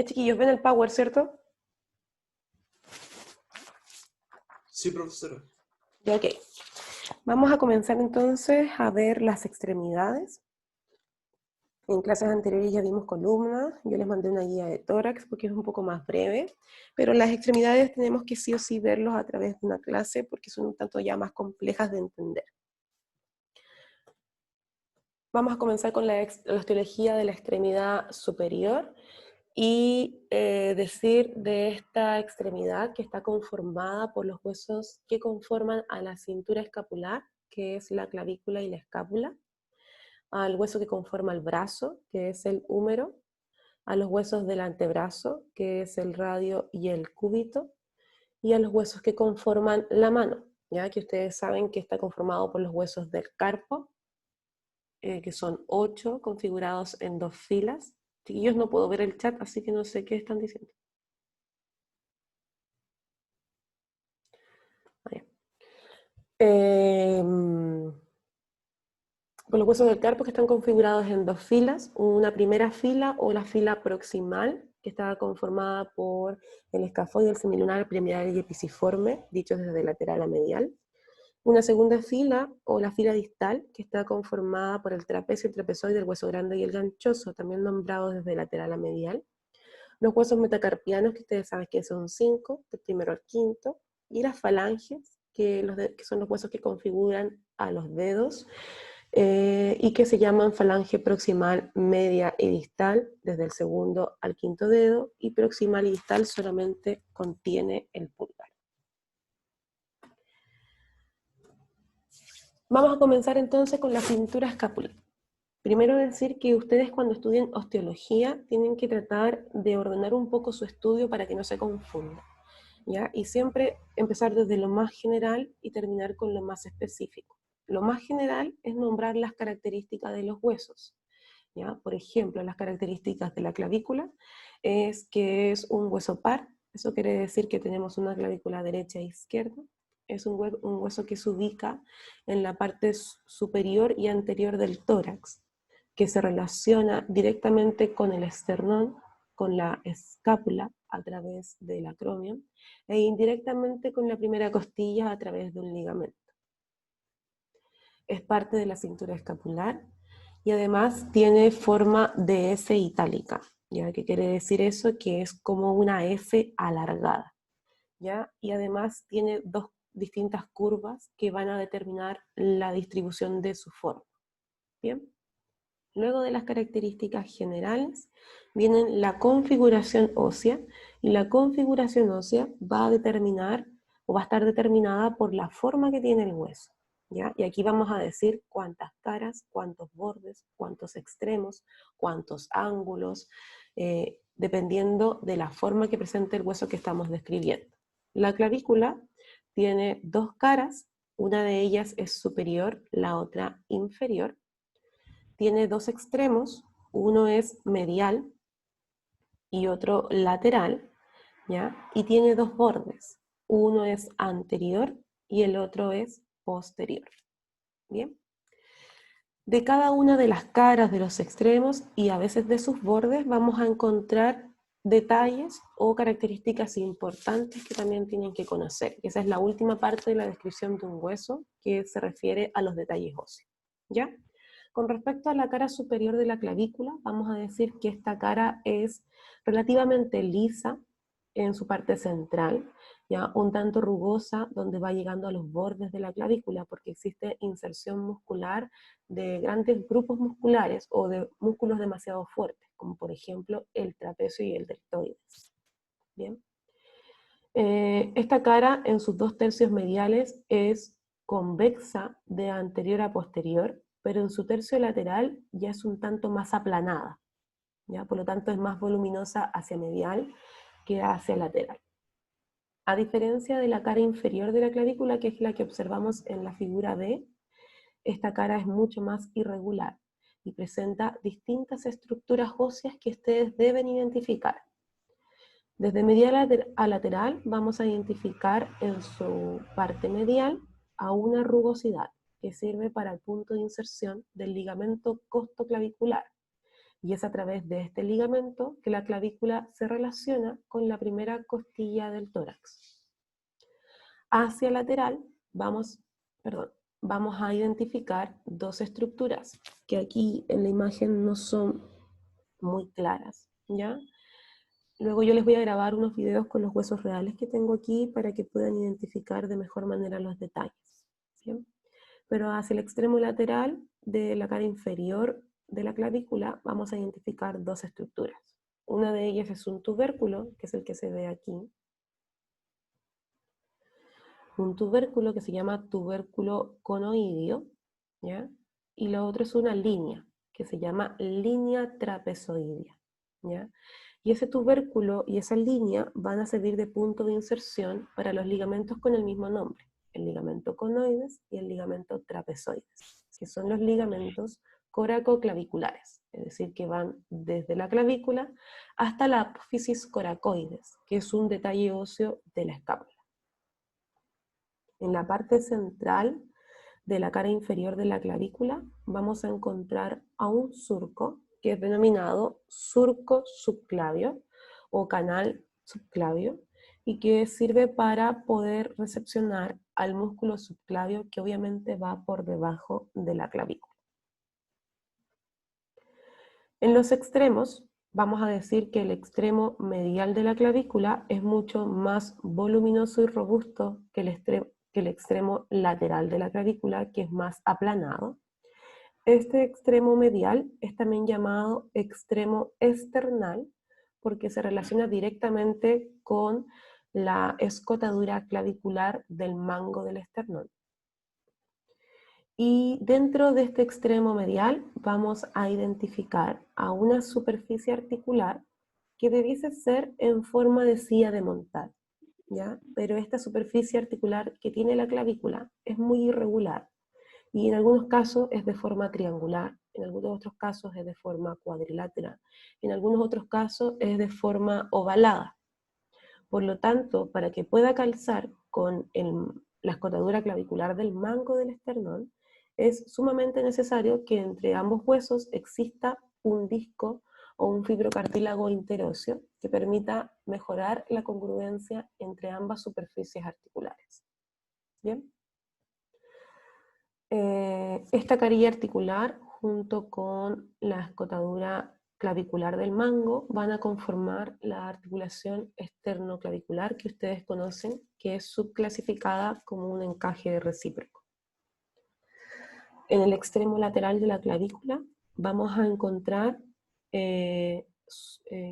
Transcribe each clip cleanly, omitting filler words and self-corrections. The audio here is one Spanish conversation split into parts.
Chiquillos, ven el Power, ¿cierto? Sí, profesora. Ya, ok. Vamos a comenzar entonces a ver las extremidades. En clases anteriores ya vimos columnas, yo les mandé una guía de tórax porque es un poco más breve, pero las extremidades tenemos que sí o sí verlos a través de una clase porque son un tanto ya más complejas de entender. Vamos a comenzar con la osteología de la extremidad superior y decir de esta extremidad que está conformada por los huesos que conforman a la cintura escapular, que es la clavícula y la escápula, al hueso que conforma el brazo, que es el húmero, a los huesos del antebrazo, que es el radio y el cúbito, y a los huesos que conforman la mano, ya que ustedes saben que está conformado por los huesos del carpo, que son 8 configurados en 2 filas. Chiquillos, no puedo ver el chat, así que no sé qué están diciendo. Con los huesos del carpo que están configurados en 2 filas, una primera fila o la fila proximal, que está conformada por el escafoide, el semilunar, premial y episiforme, dichos desde lateral a medial. Una segunda fila o la fila distal, que está conformada por el trapecio, el trapezoide, el hueso grande y el ganchoso, también nombrados desde lateral a medial. Los huesos metacarpianos, que ustedes saben que son 5, del primero al quinto. Y las falanges, que son los huesos que configuran a los dedos, y que se llaman falange proximal, media y distal, desde el segundo al quinto dedo, y proximal y distal solamente contiene el pulgar. Vamos a comenzar entonces con la cintura escapular. Primero decir que ustedes cuando estudien osteología tienen que tratar de ordenar un poco su estudio para que no se confunda, ¿ya? Y siempre empezar desde lo más general y terminar con lo más específico. Lo más general es nombrar las características de los huesos, ¿ya? Por ejemplo, las características de la clavícula es que es un hueso par, eso quiere decir que tenemos una clavícula derecha e izquierda, es un hueso que se ubica en la parte superior y anterior del tórax, que se relaciona directamente con el esternón, con la escápula a través del acromion, e indirectamente con la primera costilla a través de un ligamento. Es parte de la cintura escapular y además tiene forma de S itálica. ¿Ya? ¿Qué quiere decir eso? Que es como una F alargada, ¿ya? Y además tiene 2 distintas curvas que van a determinar la distribución de su forma. ¿Bien? Luego de las características generales vienen la configuración ósea, y la configuración ósea va a determinar o va a estar determinada por la forma que tiene el hueso, ¿ya? Y aquí vamos a decir cuántas caras, cuántos bordes, cuántos extremos, cuántos ángulos, dependiendo de la forma que presente el hueso que estamos describiendo. La clavícula tiene 2 caras, una de ellas es superior, la otra inferior. Tiene 2 extremos, uno es medial y otro lateral, ¿ya? Y tiene 2 bordes, uno es anterior y el otro es posterior, ¿bien? De cada una de las caras de los extremos y a veces de sus bordes vamos a encontrar detalles o características importantes que también tienen que conocer. Esa es la última parte de la descripción de un hueso, que se refiere a los detalles óseos, ¿ya? Con respecto a la cara superior de la clavícula, vamos a decir que esta cara es relativamente lisa en su parte central, ya un tanto rugosa, donde va llegando a los bordes de la clavícula, porque existe inserción muscular de grandes grupos musculares o de músculos demasiado fuertes, como por ejemplo el trapecio y el deltoides. Bien. Esta cara en sus 2 tercios mediales es convexa de anterior a posterior, pero en su tercio lateral ya es un tanto más aplanada, ¿ya? Por lo tanto es más voluminosa hacia medial que hacia lateral. A diferencia de la cara inferior de la clavícula, que es la que observamos en la figura B, esta cara es mucho más irregular y presenta distintas estructuras óseas que ustedes deben identificar. Desde medial a lateral vamos a identificar en su parte medial a una rugosidad que sirve para el punto de inserción del ligamento costoclavicular, Y es a través de este ligamento que la clavícula se relaciona con la primera costilla del tórax. Hacia lateral vamos a identificar dos estructuras que aquí en la imagen no son muy claras, ¿ya? Luego yo les voy a grabar unos videos con los huesos reales que tengo aquí para que puedan identificar de mejor manera los detalles, ¿bien? Pero hacia el extremo lateral de la cara inferior de la clavícula vamos a identificar dos estructuras. Una de ellas es un tubérculo, que es el que se ve aquí. Un tubérculo que se llama tubérculo conoideo, ¿ya? Y lo otro es una línea, que se llama línea trapezoidea, ¿ya? Y ese tubérculo y esa línea van a servir de punto de inserción para los ligamentos con el mismo nombre, el ligamento conoides y el ligamento trapezoides, que son los ligamentos coracoclaviculares, es decir, que van desde la clavícula hasta la apófisis coracoides, que es un detalle óseo de la escápula. En la parte central de la cara inferior de la clavícula vamos a encontrar a un surco que es denominado surco subclavio o canal subclavio y que sirve para poder recepcionar al músculo subclavio que obviamente va por debajo de la clavícula. En los extremos vamos a decir que el extremo medial de la clavícula es mucho más voluminoso y robusto que el extremo lateral de la clavícula, que es más aplanado. Este extremo medial es también llamado extremo esternal porque se relaciona directamente con la escotadura clavicular del mango del esternón. Y dentro de este extremo medial vamos a identificar a una superficie articular que debiese ser en forma de silla de montar, ¿ya? Pero esta superficie articular que tiene la clavícula es muy irregular y en algunos casos es de forma triangular, en algunos otros casos es de forma cuadrilátera, en algunos otros casos es de forma ovalada. Por lo tanto, para que pueda calzar con la escotadura clavicular del mango del esternón, es sumamente necesario que entre ambos huesos exista un disco o un fibrocartílago interóseo que permita mejorar la congruencia entre ambas superficies articulares. ¿Bien? Esta carilla articular junto con la escotadura clavicular del mango van a conformar la articulación esternoclavicular que ustedes conocen, que es subclasificada como un encaje recíproco. En el extremo lateral de la clavícula vamos a encontrar que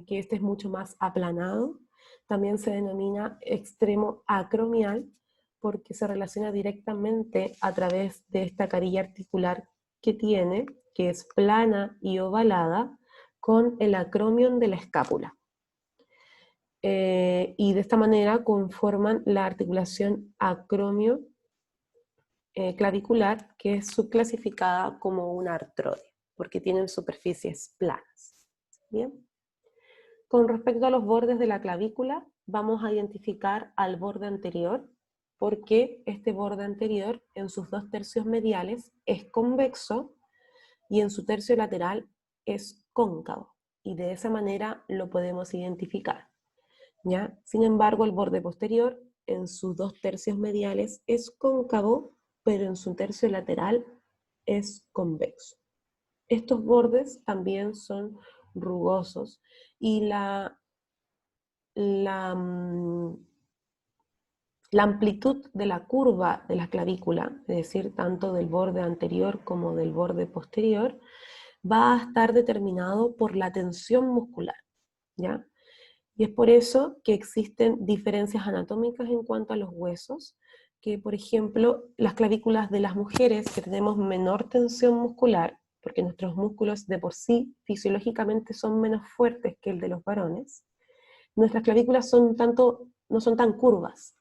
este es mucho más aplanado. También se denomina extremo acromial porque se relaciona directamente a través de esta carilla articular que tiene, que es plana y ovalada, con el acromion de la escápula. Y de esta manera conforman la articulación acromio clavicular, que es subclasificada como una artroide, porque tienen superficies planas. ¿Bien? Con respecto a los bordes de la clavícula, vamos a identificar al borde anterior, porque este borde anterior, en sus 2 tercios mediales, es convexo, y en su tercio lateral es cóncavo, y de esa manera lo podemos identificar, ¿ya? Sin embargo, el borde posterior, en sus 2 tercios mediales, es cóncavo, pero en su tercio lateral es convexo. Estos bordes también son rugosos y la amplitud de la curva de la clavícula, es decir, tanto del borde anterior como del borde posterior, va a estar determinado por la tensión muscular, ¿ya? Y es por eso que existen diferencias anatómicas en cuanto a los huesos, que por ejemplo, las clavículas de las mujeres que tenemos menor tensión muscular, porque nuestros músculos de por sí fisiológicamente son menos fuertes que el de los varones, nuestras clavículas no son tan curvas.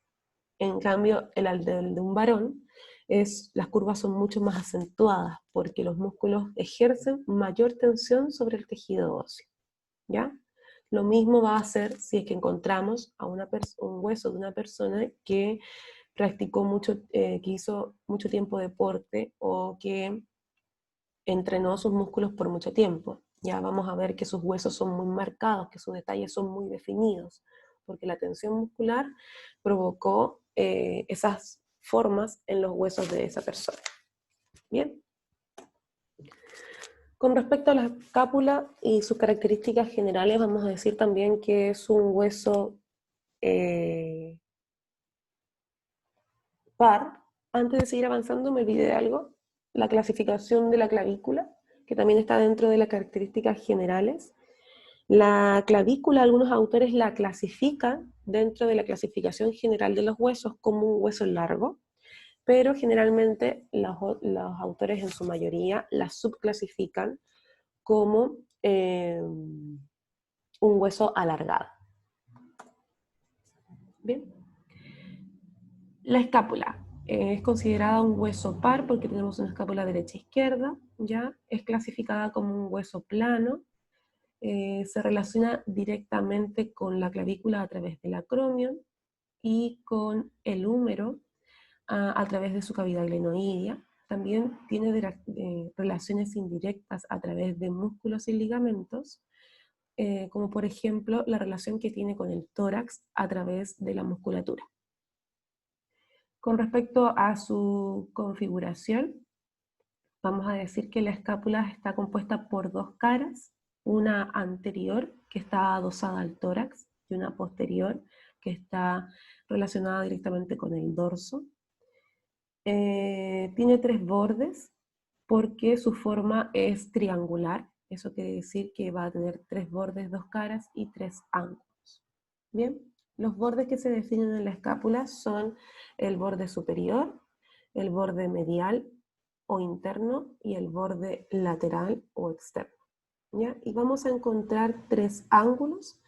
En cambio, el de un varón, las curvas son mucho más acentuadas, porque los músculos ejercen mayor tensión sobre el tejido óseo, ¿ya? Lo mismo va a hacer si es que encontramos a un hueso de una persona que que hizo mucho tiempo deporte o que entrenó sus músculos por mucho tiempo. Ya vamos a ver que sus huesos son muy marcados, que sus detalles son muy definidos, porque la tensión muscular provocó esas formas en los huesos de esa persona. Bien. Con respecto a la escápula y sus características generales, vamos a decir también que es un hueso par. Antes de seguir avanzando, me olvidé de algo, la clasificación de la clavícula, que también está dentro de las características generales. La clavícula, algunos autores la clasifican dentro de la clasificación general de los huesos como un hueso largo, pero generalmente los autores en su mayoría la subclasifican como un hueso alargado. Bien. La escápula es considerada un hueso par porque tenemos una escápula derecha-izquierda, ¿ya? Es clasificada como un hueso plano, se relaciona directamente con la clavícula a través del acromion y con el húmero a través de su cavidad glenoidea. También tiene relaciones indirectas a través de músculos y ligamentos, como por ejemplo la relación que tiene con el tórax a través de la musculatura. Con respecto a su configuración, vamos a decir que la escápula está compuesta por dos caras, una anterior que está adosada al tórax y una posterior que está relacionada directamente con el dorso. Tiene tres bordes porque su forma es triangular, eso quiere decir que va a tener tres bordes, dos caras y tres ángulos. Bien, los bordes que se definen en la escápula son el borde superior, el borde medial o interno y el borde lateral o externo. ¿Ya? Y vamos a encontrar tres ángulos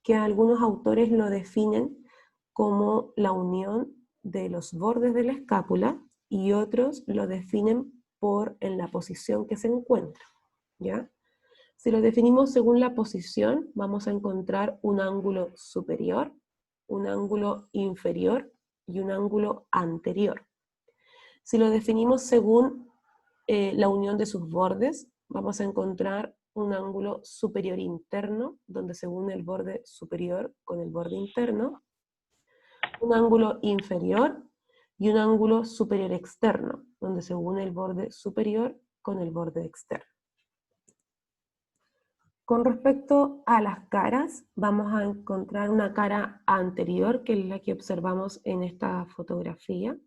que algunos autores lo definen como la unión de los bordes de la escápula y otros lo definen por en la posición que se encuentra. ¿Ya? Si lo definimos según la posición, vamos a encontrar un ángulo superior, un ángulo inferior y un ángulo anterior. Si lo definimos según la unión de sus bordes, vamos a encontrar un ángulo superior interno, donde se une el borde superior con el borde interno, un ángulo inferior y un ángulo superior externo, donde se une el borde superior con el borde externo. Con respecto a las caras, vamos a encontrar una cara anterior, que es la que observamos en esta fotografía,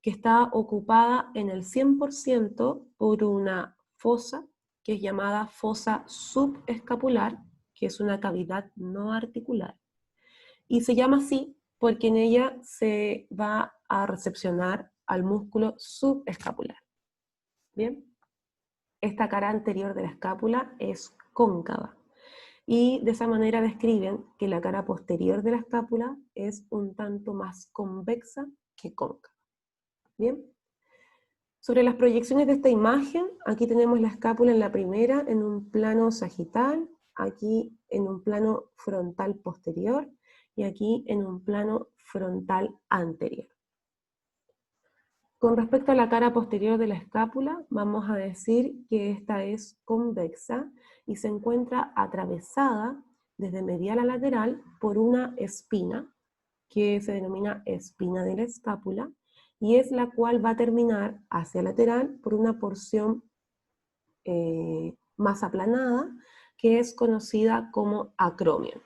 que está ocupada en el 100% por una fosa, que es llamada fosa subescapular, que es una cavidad no articular. Y se llama así porque en ella se va a recepcionar al músculo subescapular. ¿Bien? Esta cara anterior de la escápula es cóncava. Y de esa manera describen que la cara posterior de la escápula es un tanto más convexa que cóncava. ¿Bien? Sobre las proyecciones de esta imagen, aquí tenemos la escápula en la primera en un plano sagital, aquí en un plano frontal posterior y aquí en un plano frontal anterior. Con respecto a la cara posterior de la escápula, vamos a decir que esta es convexa y se encuentra atravesada desde medial a lateral por una espina, que se denomina espina de la escápula, y es la cual va a terminar hacia lateral por una porción más aplanada, que es conocida como acromion.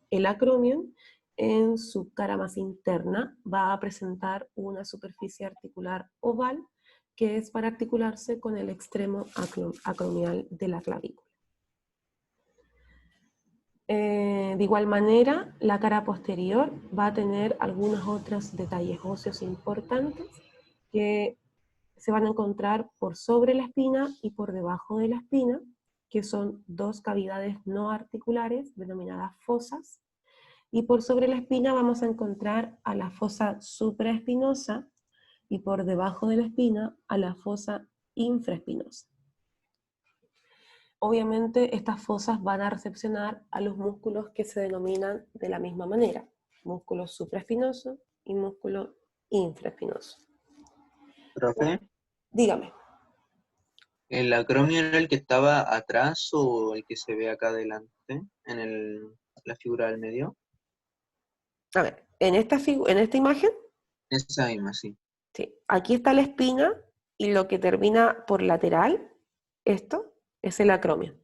El acromion, en su cara más interna, va a presentar una superficie articular oval, que es para articularse con el extremo acromial de la clavícula. De igual manera, la cara posterior va a tener algunos otros detalles óseos importantes que se van a encontrar por sobre la espina y por debajo de la espina, que son dos cavidades no articulares denominadas fosas, y por sobre la espina vamos a encontrar a la fosa supraespinosa y por debajo de la espina a la fosa infraespinosa. Obviamente estas fosas van a recepcionar a los músculos que se denominan de la misma manera, músculo supraespinoso y músculo infraespinoso. Profe, Dígame. ¿El acromio era el que estaba atrás o el que se ve acá adelante, en la figura del medio? A ver, en esta imagen, Esa misma, sí. sí, aquí está la espina y lo que termina por lateral, esto, es el acromio.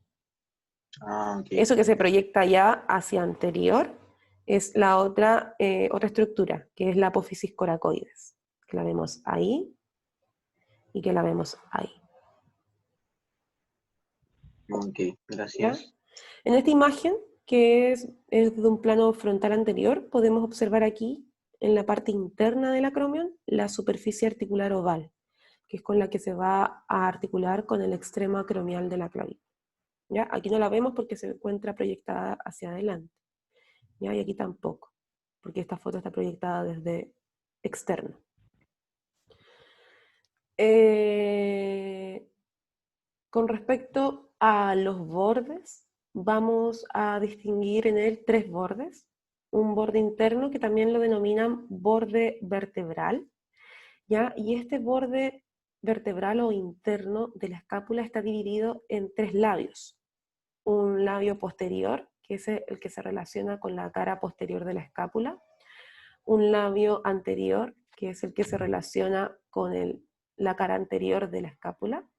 Ah, ok. Eso que se proyecta ya hacia anterior es la otra estructura, que es la apófisis coracoides, que la vemos ahí y que la vemos ahí. Ok, ¿Ya? gracias. En esta imagen, que es de un plano frontal anterior, podemos observar aquí, en la parte interna del acromion, la superficie articular oval, que es con la que se va a articular con el extremo acromial de la clavícula. ¿Ya? Aquí no la vemos porque se encuentra proyectada hacia adelante. ¿Ya? Y aquí tampoco, porque esta foto está proyectada desde externo. Con respecto a los bordes, vamos a distinguir en él tres bordes. Un borde interno que también lo denominan borde vertebral, ¿ya? Y este borde vertebral o interno de la escápula está dividido en tres labios. Un labio posterior, que es el que se relaciona con la cara posterior de la escápula. Un labio anterior, que es el que se relaciona con la cara anterior de la escápula.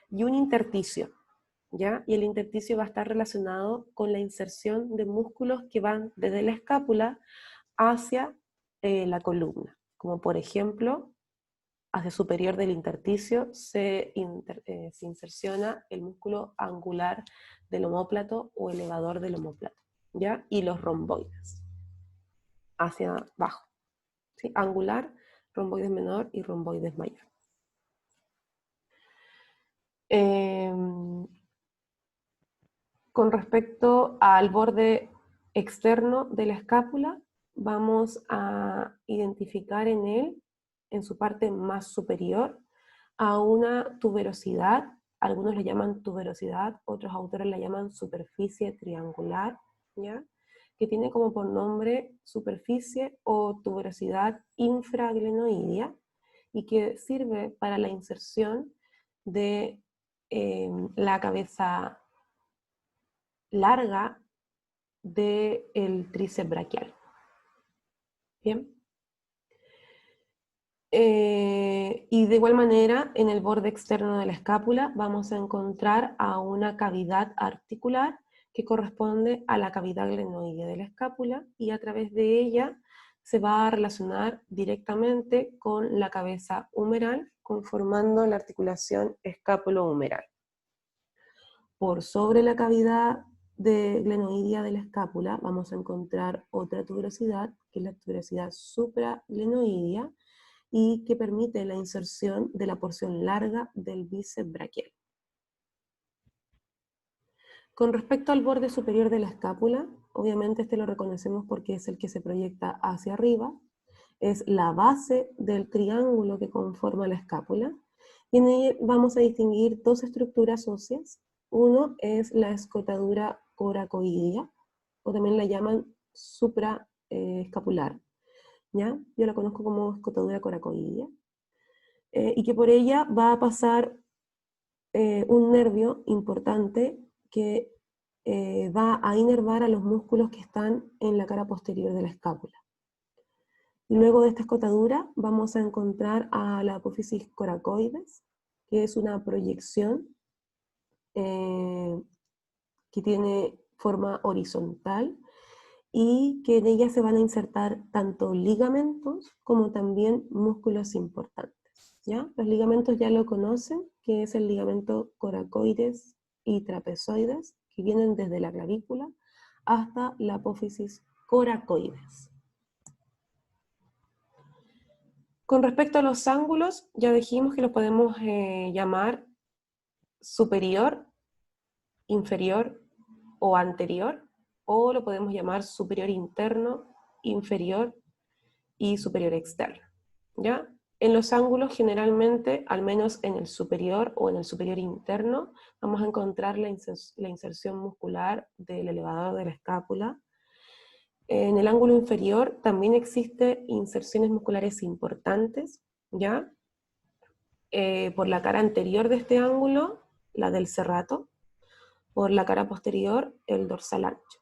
Y un intersticio, ¿ya? Y el intersticio va a estar relacionado con la inserción de músculos que van desde la escápula hacia la columna, como por ejemplo, hacia superior del intersticio se inserciona el músculo angular del omóplato o elevador del omóplato, ¿ya? Y los romboides, hacia abajo, ¿sí? Angular, romboides menor y romboides mayor. Con respecto al borde externo de la escápula, vamos a identificar en él, en su parte más superior, a una tuberosidad. Algunos le llaman tuberosidad, otros autores la llaman superficie triangular, ¿ya? Que tiene como por nombre superficie o tuberosidad infraglenoidea y que sirve para la inserción de la cabeza larga del tríceps braquial. Bien. Y de igual manera, en el borde externo de la escápula vamos a encontrar a una cavidad articular que corresponde a la cavidad glenoidea de la escápula y a través de ella se va a relacionar directamente con la cabeza humeral, conformando la articulación escápulo-humeral. Por sobre la cavidad glenoidea de la escápula vamos a encontrar otra tuberosidad, que es la tuberosidad supraglenoidea, y que permite la inserción de la porción larga del bíceps braquial. Con respecto al borde superior de la escápula, obviamente este lo reconocemos porque es el que se proyecta hacia arriba, es la base del triángulo que conforma la escápula, y en ella vamos a distinguir dos estructuras óseas. Uno es la escotadura coracoidea, o también la llaman supraescapular, ¿ya? Yo la conozco como escotadura coracoidea, y que por ella va a pasar un nervio importante que va a inervar a los músculos que están en la cara posterior de la escápula. Luego de esta escotadura vamos a encontrar a la apófisis coracoides, que es una proyección que tiene forma horizontal y que en ella se van a insertar tanto ligamentos como también músculos importantes. ¿Ya? Los ligamentos ya lo conocen, que es el ligamento coracoides y trapezoides, que vienen desde la clavícula hasta la apófisis coracoides. Con respecto a los ángulos, ya dijimos que los podemos llamar superior, inferior o anterior, o lo podemos llamar superior interno, inferior y superior externo, ¿ya? En los ángulos generalmente, al menos en el superior o en el superior interno, vamos a encontrar la inserción muscular del elevador de la escápula. En el ángulo inferior también existen inserciones musculares importantes, ¿ya? Por la cara anterior de este ángulo la del serrato, por la cara posterior, el dorsal ancho.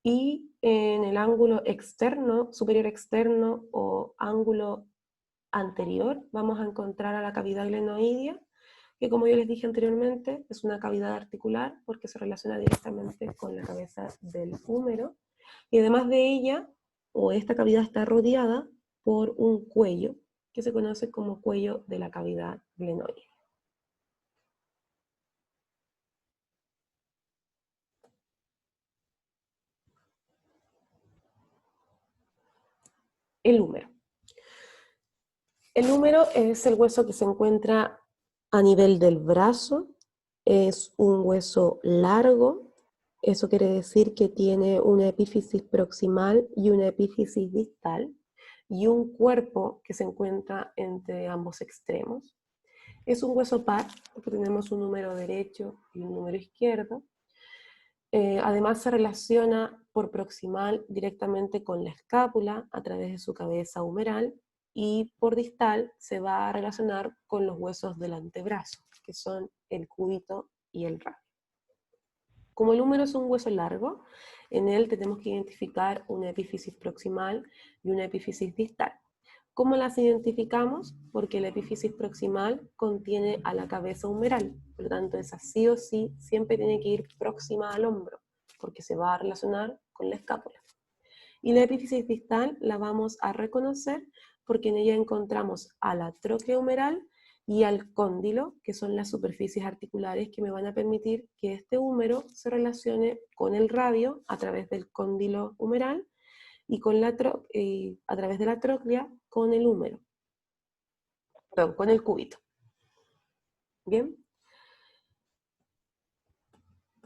Y en el ángulo externo, superior externo o ángulo anterior, vamos a encontrar a la cavidad glenoidea, que como yo les dije anteriormente, es una cavidad articular porque se relaciona directamente con la cabeza del húmero. Y además de ella, o esta cavidad está rodeada por un cuello, que se conoce como cuello de la cavidad glenoidea. El húmero. El húmero es el hueso que se encuentra a nivel del brazo, es un hueso largo, eso quiere decir que tiene una epífisis proximal y una epífisis distal, y un cuerpo que se encuentra entre ambos extremos. Es un hueso par, porque tenemos un número derecho y un número izquierdo. Además se relaciona por proximal directamente con la escápula a través de su cabeza humeral, y por distal se va a relacionar con los huesos del antebrazo, que son el cúbito y el radio. Como el húmero es un hueso largo, en él tenemos que identificar una epífisis proximal y una epífisis distal. ¿Cómo las identificamos? Porque la epífisis proximal contiene a la cabeza humeral, por lo tanto esa sí o sí siempre tiene que ir próxima al hombro, porque se va a relacionar con la escápula. Y la epífisis distal la vamos a reconocer porque en ella encontramos a la tróclea humeral y al cóndilo, que son las superficies articulares que me van a permitir que este húmero se relacione con el radio a través del cóndilo humeral y con a través de la tróclea con el húmero, perdón, con el cúbito. Bien.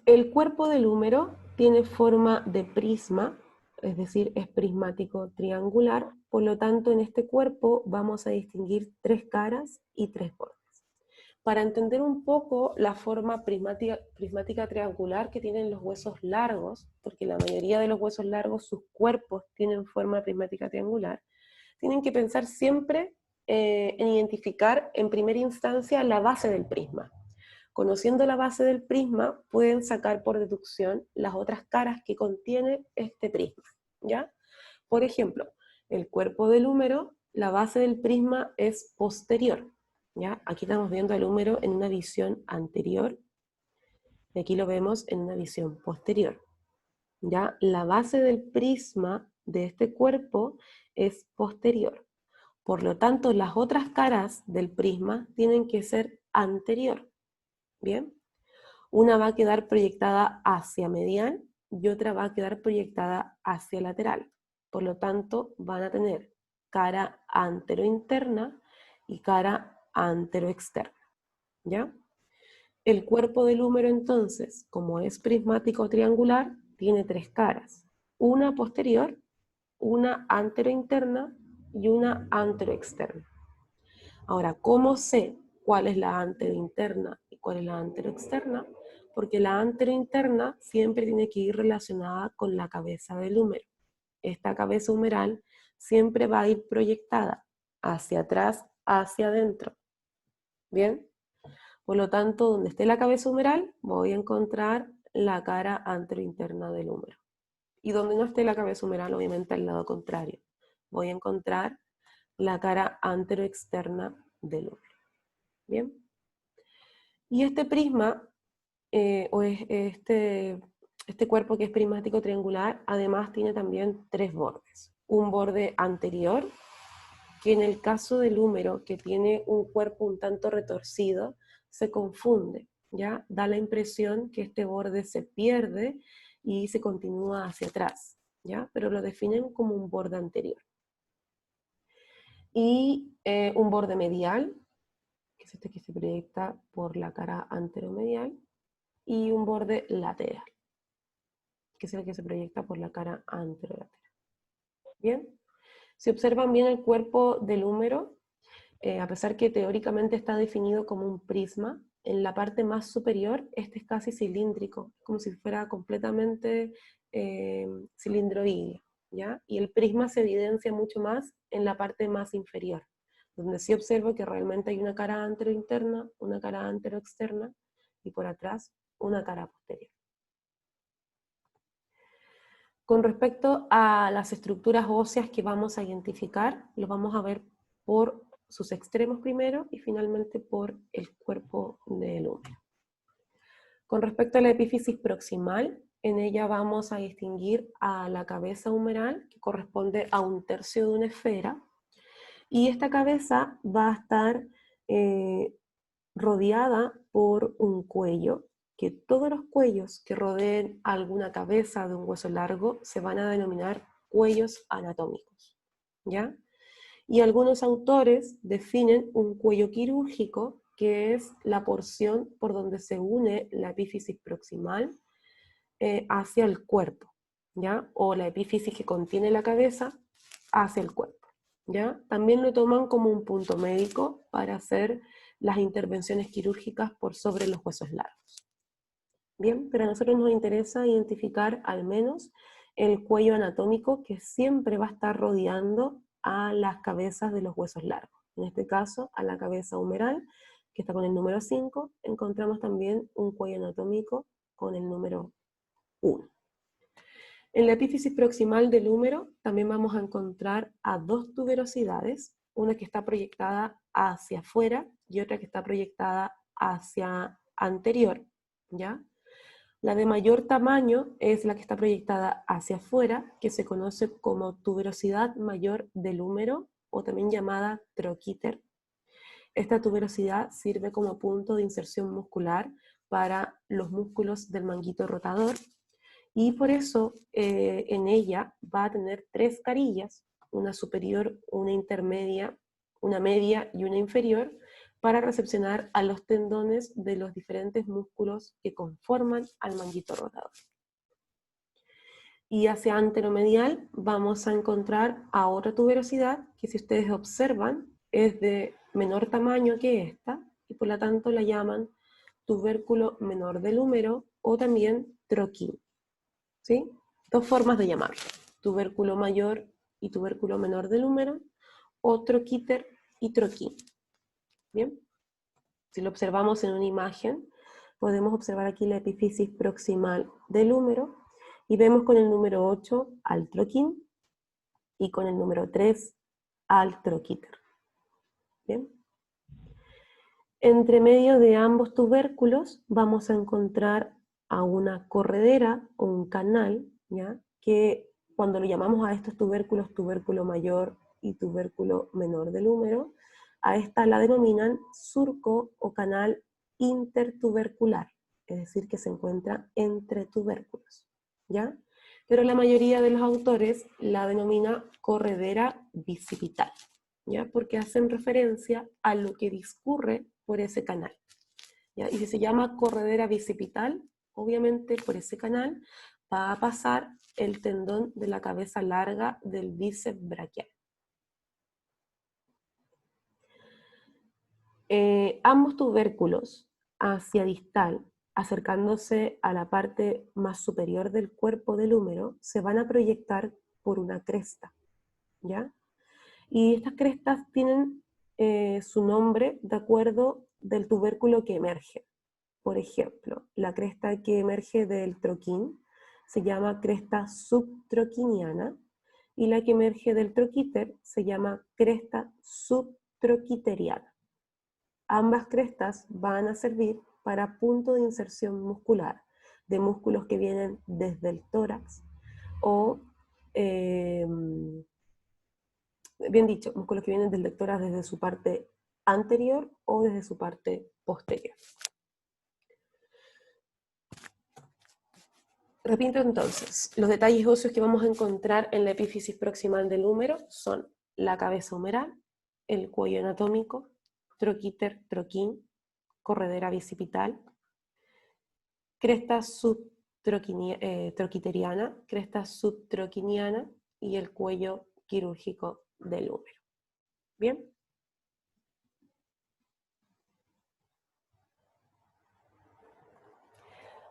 El cuerpo del húmero tiene forma de prisma, es decir, es prismático triangular, por lo tanto en este cuerpo vamos a distinguir 3 caras y 3 bordes. Para entender un poco la forma prismática triangular que tienen los huesos largos, porque la mayoría de los huesos largos, sus cuerpos tienen forma prismática triangular, tienen que pensar siempre en identificar en primera instancia la base del prisma. Conociendo la base del prisma, pueden sacar por deducción las otras caras que contiene este prisma, ¿ya? Por ejemplo, el cuerpo del húmero, la base del prisma es posterior, ¿ya? Aquí estamos viendo el húmero en una visión anterior, y aquí lo vemos en una visión posterior, ¿ya? La base del prisma de este cuerpo es posterior. Por lo tanto, las otras caras del prisma tienen que ser anterior, ¿bien? Una va a quedar proyectada hacia medial y otra va a quedar proyectada hacia lateral. Por lo tanto, van a tener cara anterointerna y cara anteroexterna, ¿ya? El cuerpo del húmero, entonces, como es prismático triangular, tiene 3 caras. Una posterior, una anterointerna y una anteroexterna. Ahora, ¿cómo sé cuál es la anterointerna y cuál es la anteroexterna? Porque la anterointerna siempre tiene que ir relacionada con la cabeza del húmero. Esta cabeza humeral siempre va a ir proyectada hacia atrás, hacia adentro. ¿Bien? Por lo tanto, donde esté la cabeza humeral, voy a encontrar la cara anterointerna del húmero. Y donde no esté la cabeza humeral, obviamente al lado contrario, voy a encontrar la cara anteroexterna del húmero. ¿Bien? Y este prisma, este cuerpo que es prismático triangular, además tiene también 3 bordes. Un borde anterior, que en el caso del húmero, que tiene un cuerpo un tanto retorcido, se confunde, ¿ya? Da la impresión que este borde se pierde y se continúa hacia atrás, ¿ya? Pero lo definen como un borde anterior. Y un borde medial, que es este que se proyecta por la cara anteromedial, y un borde lateral, que es el que se proyecta por la cara anterolateral. Bien, si observan bien el cuerpo del húmero, a pesar que teóricamente está definido como un prisma, en la parte más superior este es casi cilíndrico, como si fuera completamente cilindroideo, ¿ya? Y el prisma se evidencia mucho más en la parte más inferior, donde sí observo que realmente hay una cara anterointerna, una cara anteroexterna, y por atrás una cara posterior. Con respecto a las estructuras óseas que vamos a identificar, los vamos a ver por sus extremos primero y finalmente por el cuerpo del húmero. Con respecto a la epífisis proximal, en ella vamos a distinguir a la cabeza humeral, que corresponde a 1/3 de una esfera, y esta cabeza va a estar rodeada por un cuello, que todos los cuellos que rodeen alguna cabeza de un hueso largo se van a denominar cuellos anatómicos, ¿ya? Y algunos autores definen un cuello quirúrgico, que es la porción por donde se une la epífisis proximal hacia el cuerpo, ¿ya? O la epífisis que contiene la cabeza hacia el cuerpo, ¿ya? También lo toman como un punto médico para hacer las intervenciones quirúrgicas por sobre los huesos largos. Bien, pero a nosotros nos interesa identificar al menos el cuello anatómico que siempre va a estar rodeando a las cabezas de los huesos largos. En este caso, a la cabeza humeral, que está con el número 5, encontramos también un cuello anatómico con el número 1. En la epífisis proximal del húmero también vamos a encontrar a 2 tuberosidades, una que está proyectada hacia afuera y otra que está proyectada hacia anterior, ¿ya? La de mayor tamaño es la que está proyectada hacia afuera, que se conoce como tuberosidad mayor del húmero, o también llamada troquíter. Esta tuberosidad sirve como punto de inserción muscular para los músculos del manguito rotador, y por eso en ella va a tener 3 carillas, una superior, una intermedia, una media y una inferior, para recepcionar a los tendones de los diferentes músculos que conforman al manguito rotador. Y hacia anteromedial vamos a encontrar a otra tuberosidad que, si ustedes observan, es de menor tamaño que esta, y por lo tanto la llaman tubérculo menor del húmero o también troquín. ¿Sí? 2 formas de llamarlo: tubérculo mayor y tubérculo menor del húmero, o troquíter y troquín. ¿Bien? Si lo observamos en una imagen, podemos observar aquí la epífisis proximal del húmero, y vemos con el número 8 al troquín, y con el número 3 al troquíter. ¿Bien? Entre medio de ambos tubérculos vamos a encontrar a una corredera o un canal, ¿ya? Que cuando lo llamamos a estos tubérculos, tubérculo mayor y tubérculo menor del húmero, a esta la denominan surco o canal intertubercular, es decir, que se encuentra entre tubérculos, ¿ya? Pero la mayoría de los autores la denomina corredera bicipital, ¿ya? Porque hacen referencia a lo que discurre por ese canal, ¿ya? Y si se llama corredera bicipital, obviamente por ese canal va a pasar el tendón de la cabeza larga del bíceps braquial. Ambos tubérculos hacia distal, acercándose a la parte más superior del cuerpo del húmero, se van a proyectar por una cresta, ¿ya? Y estas crestas tienen su nombre de acuerdo del tubérculo que emerge. Por ejemplo, la cresta que emerge del troquín se llama cresta subtroquiniana, y la que emerge del troquíter se llama cresta subtroquiteriana. Ambas crestas van a servir para punto de inserción muscular de músculos que vienen desde el tórax o, bien dicho, músculos que vienen del tórax desde su parte anterior o desde su parte posterior. Repito entonces, los detalles óseos que vamos a encontrar en la epífisis proximal del húmero son la cabeza humeral, el cuello anatómico, troquíter, troquín, corredera bicipital, cresta troquiteriana, cresta subtroquiniana y el cuello quirúrgico del húmero. ¿Bien?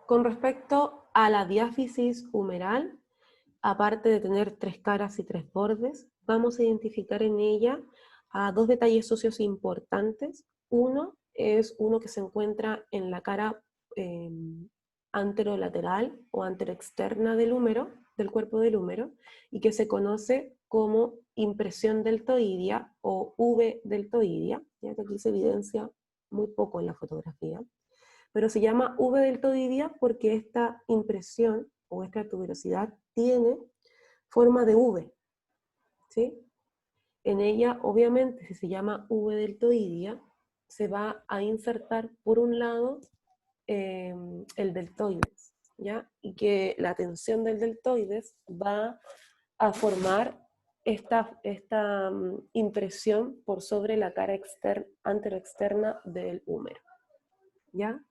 Con respecto a la diáfisis humeral, aparte de tener 3 caras y 3 bordes, vamos a identificar en ella a 2 detalles óseos importantes. Uno es uno que se encuentra en la cara anterolateral o anteroexterna del húmero, del cuerpo del húmero, y que se conoce como impresión deltoidea o V-deltoidea, ya que aquí se evidencia muy poco en la fotografía, pero se llama V-deltoidea porque esta impresión o esta tuberosidad tiene forma de V, ¿sí? En ella, obviamente, si se llama V-deltoidea, se va a insertar por un lado el deltoides, ¿ya? Y que la tensión del deltoides va a formar esta impresión por sobre la cara anteroexterna del húmero, ¿ya?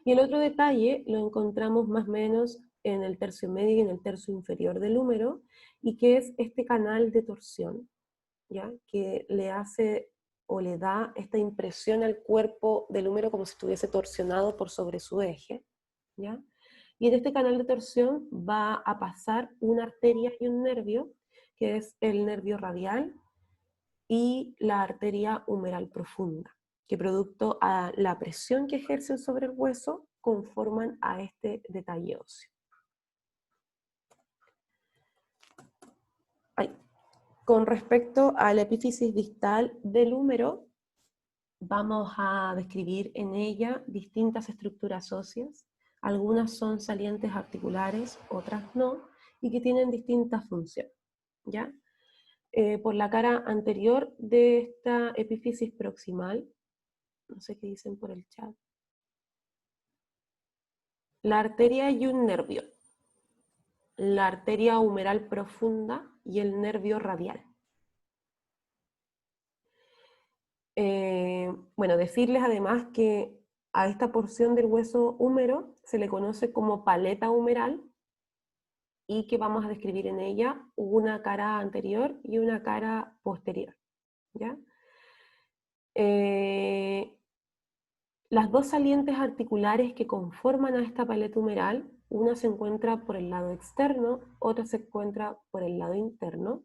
Y el otro detalle lo encontramos más o menos en el tercio medio y en el tercio inferior del húmero, y que es este canal de torsión, ¿ya? Que le hace o le da esta impresión al cuerpo del húmero como si estuviese torsionado por sobre su eje, ¿ya? Y en este canal de torsión va a pasar una arteria y un nervio, que es el nervio radial y la arteria humeral profunda, que producto a la presión que ejercen sobre el hueso conforman a este detalle óseo. Con respecto a la epífisis distal del húmero, vamos a describir en ella distintas estructuras óseas. Algunas son salientes articulares, otras no, y que tienen distintas funciones, ¿ya? Por la cara anterior de esta epífisis proximal, no sé qué dicen por el chat, la arteria y un nervio, la arteria humeral profunda y el nervio radial. Bueno, decirles además que a esta porción del hueso húmero se le conoce como paleta humeral y que vamos a describir en ella una cara anterior y una cara posterior, ¿ya? Las dos salientes articulares que conforman a esta paleta humeral, una se encuentra por el lado externo, otra se encuentra por el lado interno.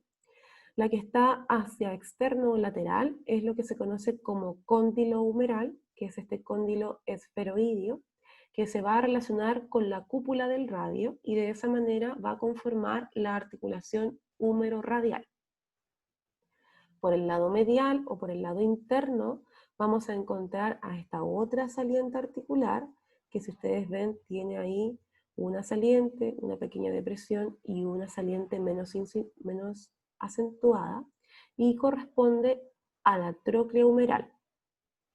La que está hacia externo o lateral es lo que se conoce como cóndilo humeral, que es este cóndilo esferoideo, que se va a relacionar con la cúpula del radio y de esa manera va a conformar la articulación húmero-radial. Por el lado medial o por el lado interno vamos a encontrar a esta otra saliente articular, que si ustedes ven tiene ahí una saliente, una pequeña depresión y una saliente menos acentuada, y corresponde a la tróclea humeral.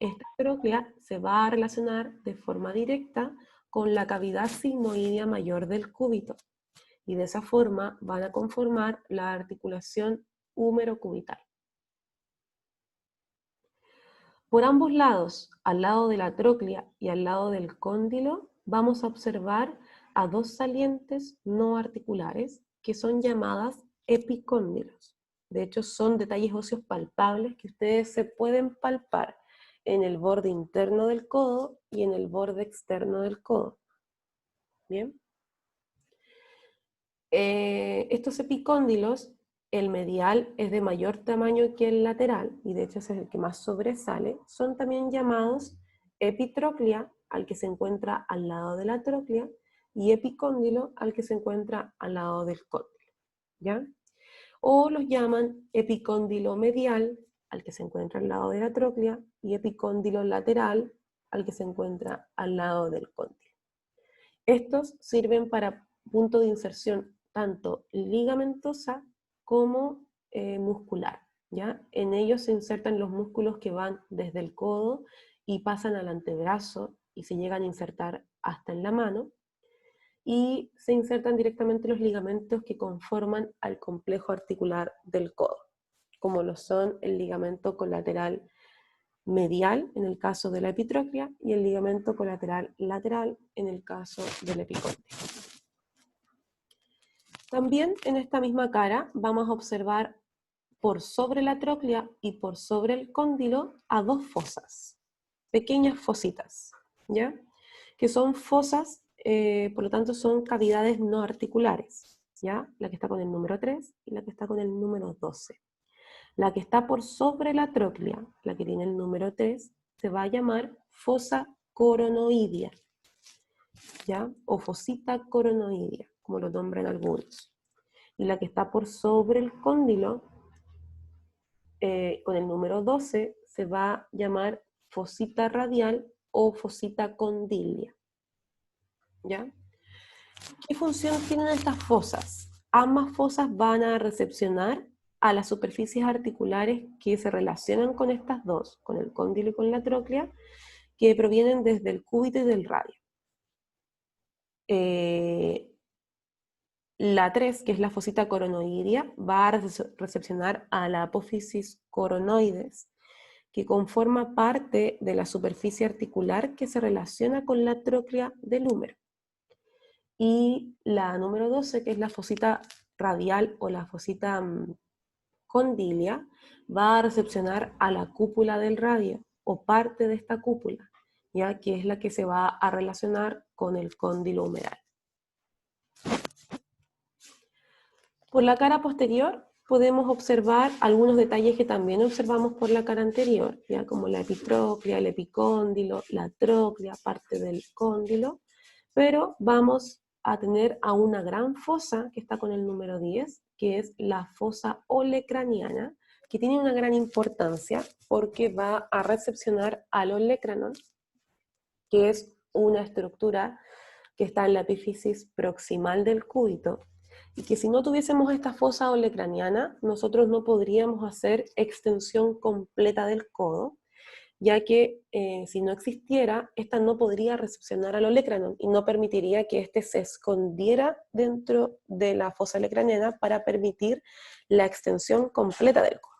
Esta tróclea se va a relacionar de forma directa con la cavidad sigmoidea mayor del cúbito, y de esa forma van a conformar la articulación húmero-cubital. Por ambos lados, al lado de la tróclea y al lado del cóndilo, vamos a observar a dos salientes no articulares que son llamadas epicóndilos. De hecho, son detalles óseos palpables que ustedes se pueden palpar en el borde interno del codo y en el borde externo del codo. ¿Bien? Estos epicóndilos, el medial es de mayor tamaño que el lateral, y de hecho ese es el que más sobresale, son también llamados epitróclea, al que se encuentra al lado de la tróclea, y epicóndilo, al que se encuentra al lado del cóndilo, ¿ya? O los llaman epicóndilo medial, al que se encuentra al lado de la tróclea, y epicóndilo lateral, al que se encuentra al lado del cóndilo. Estos sirven para punto de inserción tanto ligamentosa como muscular, ¿ya? En ellos se insertan los músculos que van desde el codo y pasan al antebrazo y se llegan a insertar hasta en la mano, y se insertan directamente los ligamentos que conforman al complejo articular del codo, como lo son el ligamento colateral medial en el caso de la epitróclea y el ligamento colateral lateral en el caso del epicóndilo. También en esta misma cara vamos a observar por sobre la tróclea y por sobre el cóndilo a dos fosas, pequeñas fositas, ¿ya? Que son fosas, por lo tanto son cavidades no articulares, ¿ya? La que está con el número 3 y la que está con el número 12. La que está por sobre la tróclea, la que tiene el número 3, se va a llamar fosa coronoidea, ¿ya? O fosita coronoidea, como lo nombran algunos. Y la que está por sobre el cóndilo, con el número 12, se va a llamar fosita radial o fosita condilia, ¿ya? ¿Qué función tienen estas fosas? Ambas fosas van a recepcionar a las superficies articulares que se relacionan con estas dos, con el cóndilo y con la tróclea, que provienen desde el cúbito y del radio. La 3, que es la fosita coronoidea, va a recepcionar a la apófisis coronoides, que conforma parte de la superficie articular que se relaciona con la tróclea del húmero. Y la número 12, que es la fosita radial o la fosita condilia, va a recepcionar a la cúpula del radio o parte de esta cúpula, ya que es la que se va a relacionar con el cóndilo humeral. Por la cara posterior podemos observar algunos detalles que también observamos por la cara anterior, ya como la epitróclea, el epicóndilo, la tróclea, parte del cóndilo, pero vamos a tener a una gran fosa que está con el número 10, que es la fosa olecraniana, que tiene una gran importancia porque va a recepcionar al olecranon, que es una estructura que está en la epífisis proximal del cúbito, y que si no tuviésemos esta fosa olecraniana, nosotros no podríamos hacer extensión completa del codo, ya que si no existiera, esta no podría recepcionar al olecranon y no permitiría que éste se escondiera dentro de la fosa olecraniana para permitir la extensión completa del codo.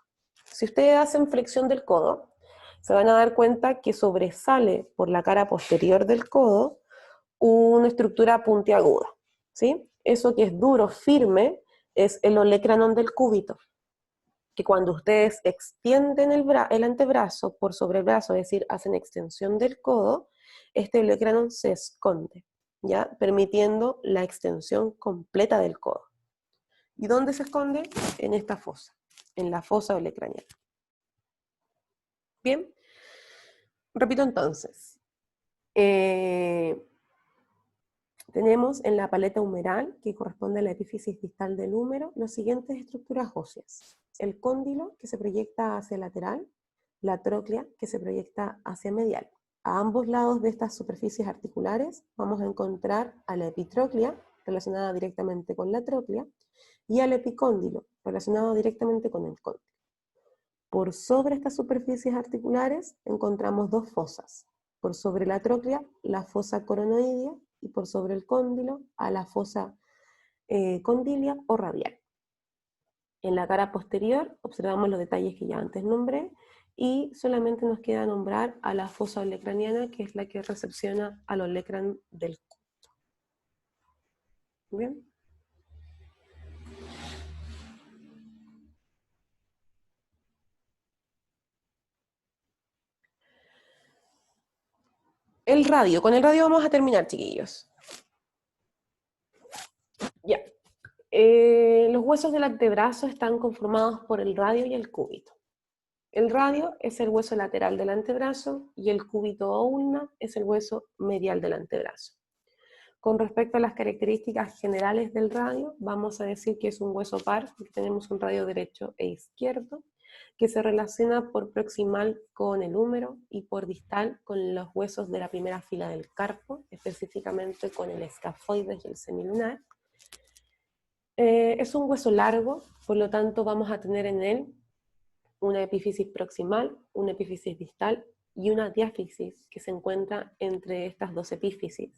Si ustedes hacen flexión del codo, se van a dar cuenta que sobresale por la cara posterior del codo una estructura puntiaguda, ¿sí? Eso que es duro, firme, es el olecranon del cúbito, que cuando ustedes extienden el antebrazo por sobre el brazo, es decir, hacen extensión del codo, este olecranon se esconde, ¿ya? Permitiendo la extensión completa del codo. ¿Y dónde se esconde? En esta fosa, en la fosa olecraniana. Bien, repito entonces. Tenemos en la paleta humeral, que corresponde a la epífisis distal del húmero, las siguientes estructuras óseas. El cóndilo, que se proyecta hacia lateral, la tróclea, que se proyecta hacia medial. A ambos lados de estas superficies articulares vamos a encontrar a la epitróclea, relacionada directamente con la tróclea, y al epicóndilo, relacionado directamente con el cóndilo. Por sobre estas superficies articulares encontramos dos fosas. Por sobre la tróclea, la fosa coronoidea, y por sobre el cóndilo, a la fosa condilia o radial. En la cara posterior observamos los detalles que ya antes nombré, y solamente nos queda nombrar a la fosa olecraniana, que es la que recepciona al olecran del cúbito. ¿Bien? El radio. Con el radio vamos a terminar, chiquillos. Ya. Los huesos del antebrazo están conformados por el radio y el cúbito. El radio es el hueso lateral del antebrazo y el cúbito o ulna es el hueso medial del antebrazo. Con respecto a las características generales del radio, vamos a decir que es un hueso par, porque tenemos un radio derecho e izquierdo, que se relaciona por proximal con el húmero y por distal con los huesos de la primera fila del carpo, específicamente con el escafoides y el semilunar. Es un hueso largo, por lo tanto vamos a tener en él una epífisis proximal, una epífisis distal y una diáfisis que se encuentra entre estas dos epífisis.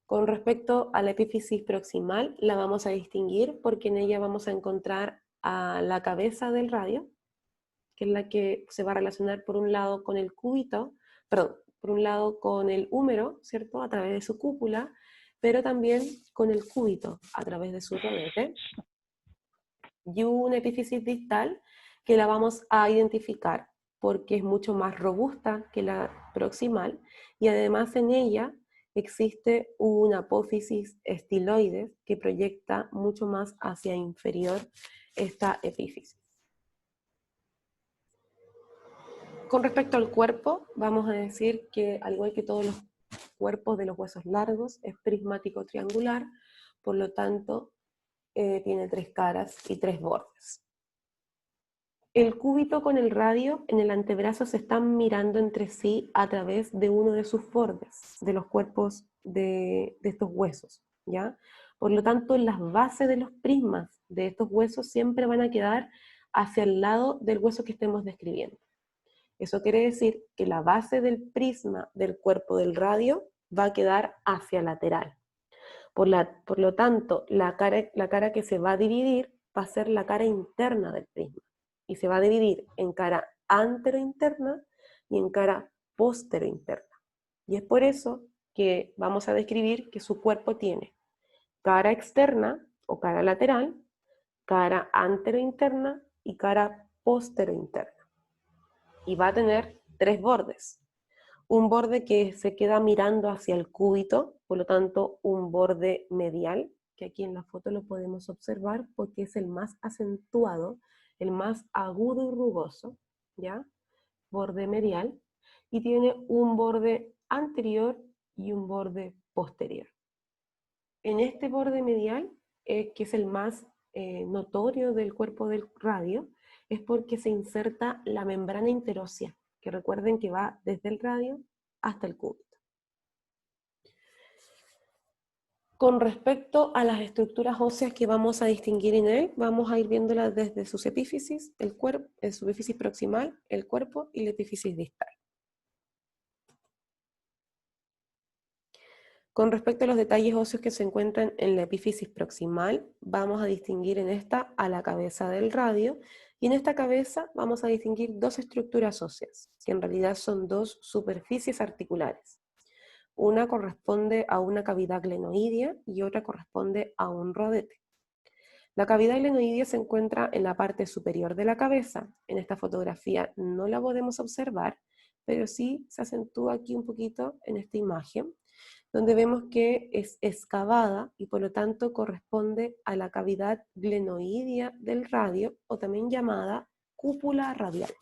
Con respecto a la epífisis proximal, la vamos a distinguir porque en ella vamos a encontrar a la cabeza del radio, que es la que se va a relacionar por un lado con el cúbito, perdón, por un lado con el húmero, ¿cierto?, a través de su cúpula, pero también con el cúbito, a través de su rodete, y una epífisis distal que la vamos a identificar porque es mucho más robusta que la proximal, y además en ella existe una apófisis estiloides que proyecta mucho más hacia inferior esta epífisis. Con respecto al cuerpo, vamos a decir que al igual que todos los cuerpo de los huesos largos es prismático triangular, por lo tanto tiene 3 caras y 3 bordes. El cúbito con el radio en el antebrazo se están mirando entre sí a través de uno de sus bordes, de los cuerpos de estos huesos, ¿ya? Por lo tanto, las bases de los prismas de estos huesos siempre van a quedar hacia el lado del hueso que estemos describiendo. Eso quiere decir que la base del prisma del cuerpo del radio va a quedar hacia lateral. Por lo tanto, la cara que se va a dividir va a ser la cara interna del prisma. Y se va a dividir en cara anterointerna y en cara posterointerna. Y es por eso que vamos a describir que su cuerpo tiene cara externa o cara lateral, cara anterointerna y cara posterointerna. Y va a tener 3 bordes. Un borde que se queda mirando hacia el cúbito, por lo tanto un borde medial, que aquí en la foto lo podemos observar porque es el más acentuado, el más agudo y rugoso, ¿ya? Borde medial, y tiene un borde anterior y un borde posterior. En este borde medial, que es el más notorio del cuerpo del radio, es porque se inserta la membrana interósea, que recuerden que va desde el radio hasta el cúbito. Con respecto a las estructuras óseas que vamos a distinguir en él, vamos a ir viéndolas desde sus epífisis, su epífisis proximal, el cuerpo y la epífisis distal. Con respecto a los detalles óseos que se encuentran en la epífisis proximal, vamos a distinguir en esta a la cabeza del radio, y en esta cabeza vamos a distinguir 2 estructuras óseas, que en realidad son 2 superficies articulares. Una corresponde a una cavidad glenoidea y otra corresponde a un rodete. La cavidad glenoidea se encuentra en la parte superior de la cabeza. En esta fotografía no la podemos observar, pero sí se acentúa aquí un poquito en esta imagen, donde vemos que es excavada y por lo tanto corresponde a la cavidad glenoidea del radio, o también llamada cúpula radial.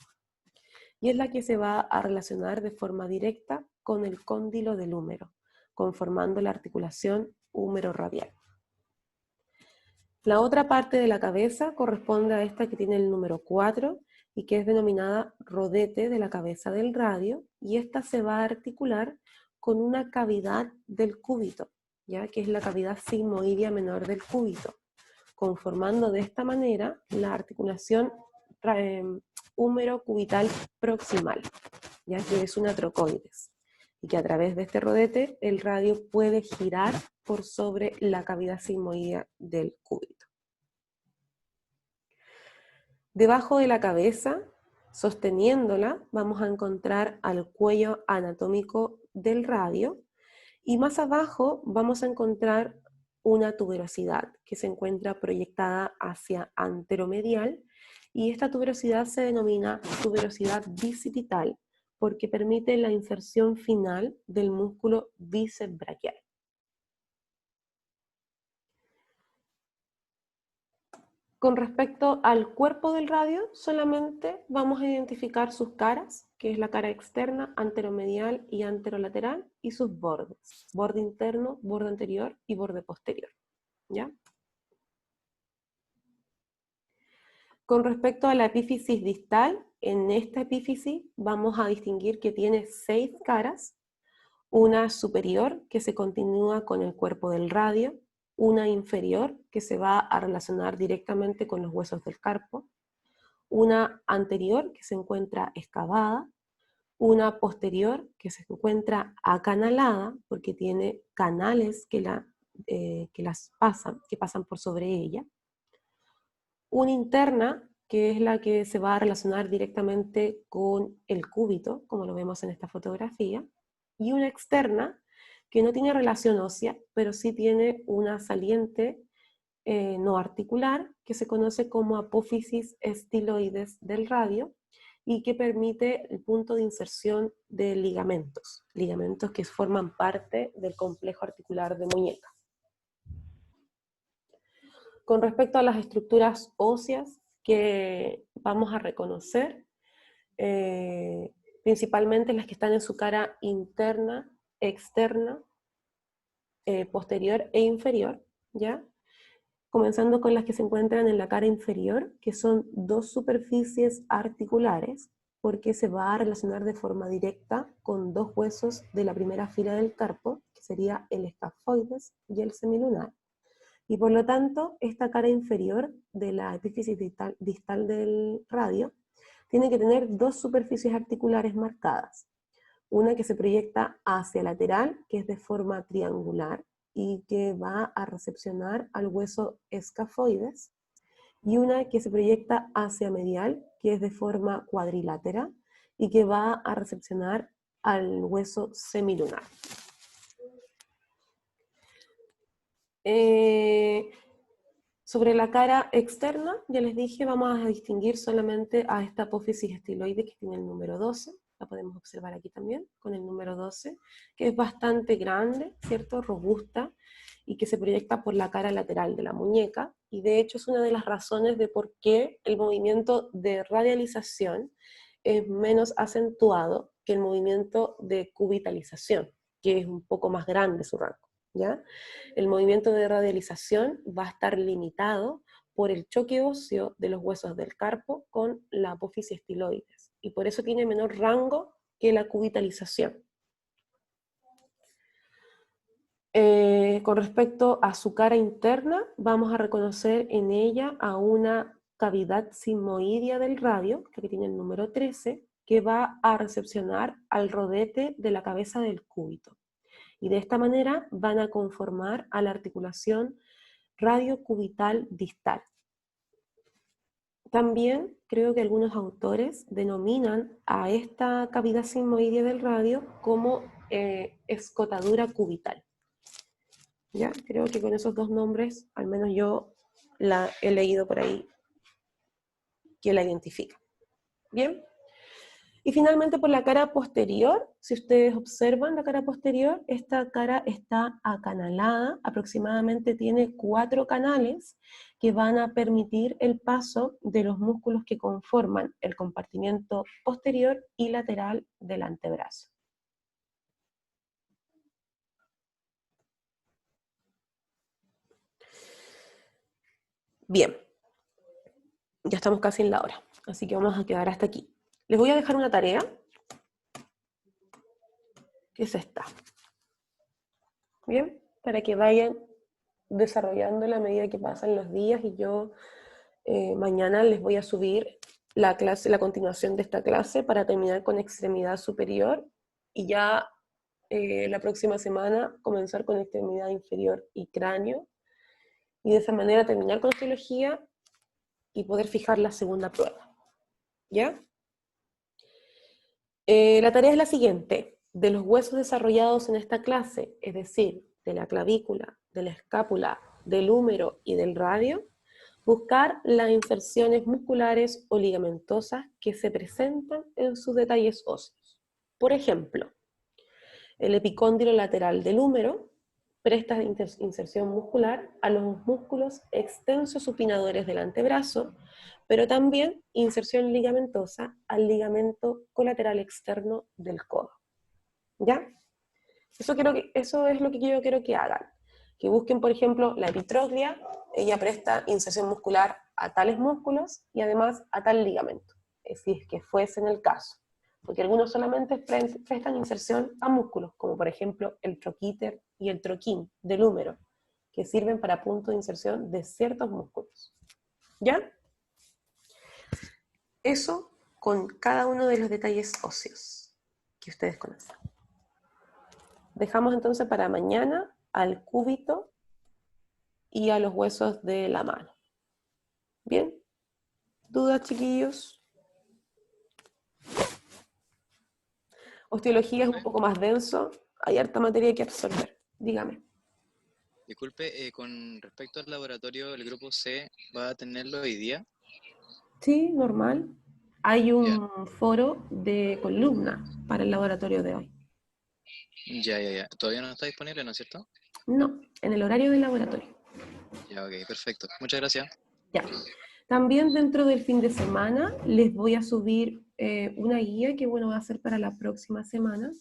Y es la que se va a relacionar de forma directa con el cóndilo del húmero, conformando la articulación húmero-radial. La otra parte de la cabeza corresponde a esta que tiene el número 4 y que es denominada rodete de la cabeza del radio, y esta se va a articular con una cavidad del cúbito, ¿ya? Que es la cavidad sigmoidea menor del cúbito, conformando de esta manera la articulación húmero-cubital proximal, ya que es una trocoides, y que a través de este rodete el radio puede girar por sobre la cavidad sigmoidea del cúbito. Debajo de la cabeza, sosteniéndola, vamos a encontrar al cuello anatómico del radio, y más abajo vamos a encontrar una tuberosidad que se encuentra proyectada hacia anteromedial, y esta tuberosidad se denomina tuberosidad bicipital porque permite la inserción final del músculo bíceps braquial. Con respecto al cuerpo del radio, solamente vamos a identificar sus caras, que es la cara externa, anteromedial y anterolateral, y sus bordes, borde interno, borde anterior y borde posterior, ¿ya? Con respecto a la epífisis distal, en esta epífisis vamos a distinguir que tiene 6 caras, una superior que se continúa con el cuerpo del radio, una inferior que se va a relacionar directamente con los huesos del carpo, una anterior que se encuentra excavada, una posterior que se encuentra acanalada porque tiene canales que pasan por sobre ella, una interna que es la que se va a relacionar directamente con el cúbito, como lo vemos en esta fotografía, y una externa que no tiene relación ósea, pero sí tiene una saliente no articular, que se conoce como apófisis estiloides del radio, y que permite el punto de inserción de ligamentos que forman parte del complejo articular de muñeca. Con respecto a las estructuras óseas que vamos a reconocer, principalmente las que están en su cara interna externa, posterior e inferior, ¿ya? Comenzando con las que se encuentran en la cara inferior, que son dos superficies articulares, porque se va a relacionar de forma directa con dos huesos de la primera fila del carpo, que sería el escafoides y el semilunar. Y por lo tanto, esta cara inferior de la epífisis distal del radio tiene que tener dos superficies articulares marcadas. Una que se proyecta hacia lateral, que es de forma triangular, y que va a recepcionar al hueso escafoides, y una que se proyecta hacia medial, que es de forma cuadrilátera, y que va a recepcionar al hueso semilunar. Sobre la cara externa, ya les dije, vamos a distinguir solamente a esta apófisis estiloide que tiene el número 12, la podemos observar aquí también, con el número 12, que es bastante grande, ¿cierto? Robusta, y que se proyecta por la cara lateral de la muñeca, y de hecho es una de las razones de por qué el movimiento de radialización es menos acentuado que el movimiento de cubitalización, que es un poco más grande su rango, ¿ya? El movimiento de radialización va a estar limitado por el choque óseo de los huesos del carpo con la apófisis estiloides, y por eso tiene menor rango que la cubitalización. Con respecto a su cara interna, vamos a reconocer en ella a una cavidad sigmoidea del radio, que aquí tiene el número 13, que va a recepcionar al rodete de la cabeza del cúbito. Y de esta manera van a conformar a la articulación radiocubital distal. También creo que algunos autores denominan a esta cavidad sigmoidea del radio como escotadura cubital. ¿Ya? Creo que con esos dos nombres, al menos yo la he leído por ahí, que la identifica. ¿Bien? Y finalmente por la cara posterior, si ustedes observan la cara posterior, esta cara está acanalada, aproximadamente tiene 4 canales que van a permitir el paso de los músculos que conforman el compartimiento posterior y lateral del antebrazo. Bien, ya estamos casi en la hora, así que vamos a quedar hasta aquí. Les voy a dejar una tarea, que es esta. Bien, para que vayan desarrollándola a medida que pasan los días, y yo mañana les voy a subir la clase, la continuación de esta clase para terminar con extremidad superior, y ya la próxima semana comenzar con extremidad inferior y cráneo, y de esa manera terminar con osteología y poder fijar la segunda prueba. ¿Ya? La tarea es la siguiente: de los huesos desarrollados en esta clase, es decir, de la clavícula, de la escápula, del húmero y del radio, buscar las inserciones musculares o ligamentosas que se presentan en sus detalles óseos. Por ejemplo, el epicóndilo lateral del húmero presta inserción muscular a los músculos extensos supinadores del antebrazo, pero también inserción ligamentosa al ligamento colateral externo del codo. ¿Ya? Eso es lo que yo quiero que hagan. Que busquen, por ejemplo, la epitroglia, ella presta inserción muscular a tales músculos y además a tal ligamento, si es que fuese en el caso. Porque algunos solamente prestan inserción a músculos, como por ejemplo el troquíter y el troquín del húmero, que sirven para punto de inserción de ciertos músculos. ¿Ya? Eso con cada uno de los detalles óseos que ustedes conocen. Dejamos entonces para mañana al cúbito y a los huesos de la mano. ¿Bien? ¿Dudas, chiquillos? Osteología es un poco más denso, hay harta materia que absorber. Dígame. Disculpe, con respecto al laboratorio, ¿el grupo C va a tenerlo hoy día? Sí, normal. Hay un Ya. foro de columna para el laboratorio de hoy. Ya. Todavía no está disponible, ¿no es cierto? No, en el horario del laboratorio. Ya, ok, perfecto. Muchas gracias. Ya. También dentro del fin de semana les voy a subir una guía que, bueno, va a ser para la próxima semana,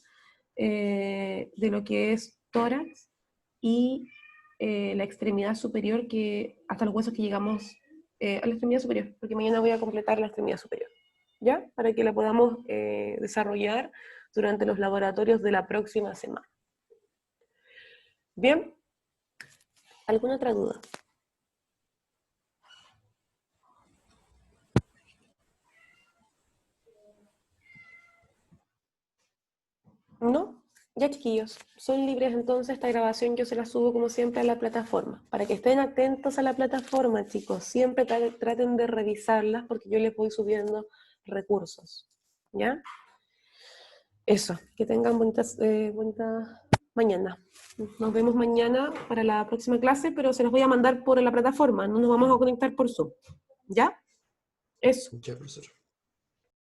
de lo que es tórax y la extremidad superior, que hasta los huesos que llegamos a la extremidad superior, porque mañana voy a completar la extremidad superior, ¿ya? Para que la podamos desarrollar durante los laboratorios de la próxima semana. Bien, ¿alguna otra duda? ¿No? Ya, chiquillos, son libres entonces. Esta grabación yo se la subo como siempre a la plataforma. Para que estén atentos a la plataforma, chicos, siempre traten de revisarlas porque yo les voy subiendo recursos, ¿ya? Eso, que tengan bonita mañana. Nos vemos mañana para la próxima clase, pero se los voy a mandar por la plataforma, no nos vamos a conectar por Zoom, ¿ya? Eso. Ya, profesora.